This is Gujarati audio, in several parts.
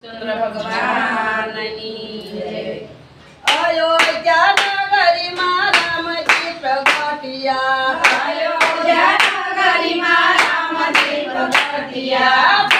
ચંદ્ર ભગવાનની જય। અયોધ્યા નગરીમાં રામજી પ્રગટ્યા, અયોધ્યા નગરીમાં રામજી પ્રગટ્યા,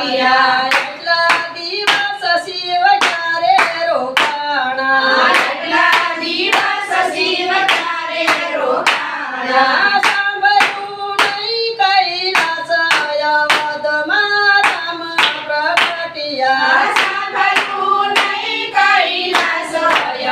પ્રગટ્યા. એટલા દિવસ શિવ ક્યારે રોકાણા એટલા દિવસ શિવ ક્યારે રોકાણા. સાંભળ્યું નહીં કૈલાસ અવધમાં રામ પ્રગટ્યા સાંભળ્યું નહીં કૈલાસ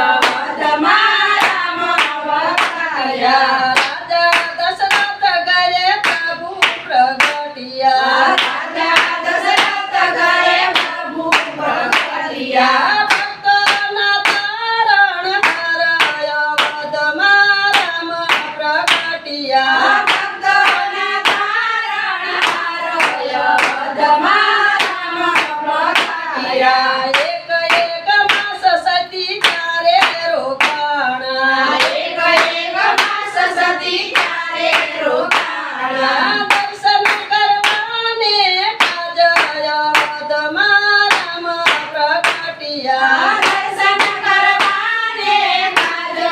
અવધમાં રામ પ્રગટ્યા. રાજા દશરથ ઘરે પ્રભુ પ્રગટ્યા રાજા દશરથ ઘરે પ્રભુ પ્રગટ્યા. ભક્તોના તારણ હરાય અવધમાં રામ પ્રગટ્યા ભક્તોના તારણ હારય અવધમાં રામ પ્રગટ્યા. એક એક માસ સતી ચારે રોકાણા એક એક માસ સતી ક્યારે રોકાણા. દર્શન કરવાને કાજય અવધમાં રામ પ્રગટ્યા દર્શન કરવાને કાજય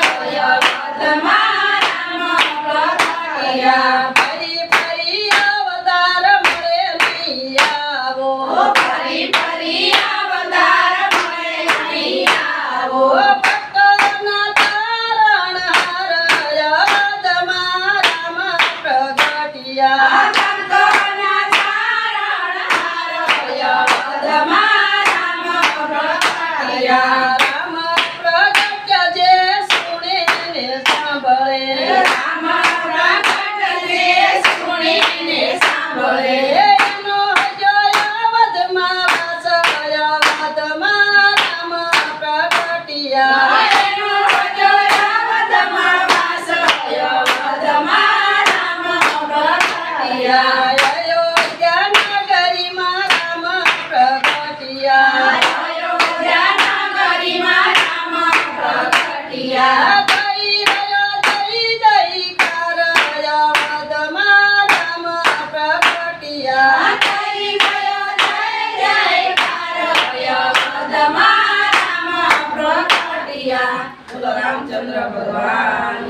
અવધમાં રામ પ્રગટ્યા. ફરી ફરી અવતાર મળે નહીં આવો ફરી ફરી અવતાર મળે નહીં આવો. ભક્તોના તારણ હારય અવધમાં રામ પ્રગટ્યા ભક્તોના તારણ હારય અવધમાં રામ પ્રગટ્યા. રામ પ્રગટ્ય જે સુણે ને સાંભળે રામ પ્રગટ જે સુણીને સાંભળે. એનો જોય અવધમાં વાસ અવધમાં રામ પ્રગટ્યા એનો જોય અવધમાં વાસ અવધમાં રામ પ્રગટ્યા. અયોધ્યા નગરીમાં રામ પ્રગટ્યા અયોધ્યા નગરીમાં રામ પ્રગટ્યા. થઈ રહ્યો જય જયકાર અવધમાં રામ પ્રગટ્યા થઈ ગયો જય જયકાર અવધમાં રામ પ્રગટ્યા. બોલો રામચંદ્ર ભગવાન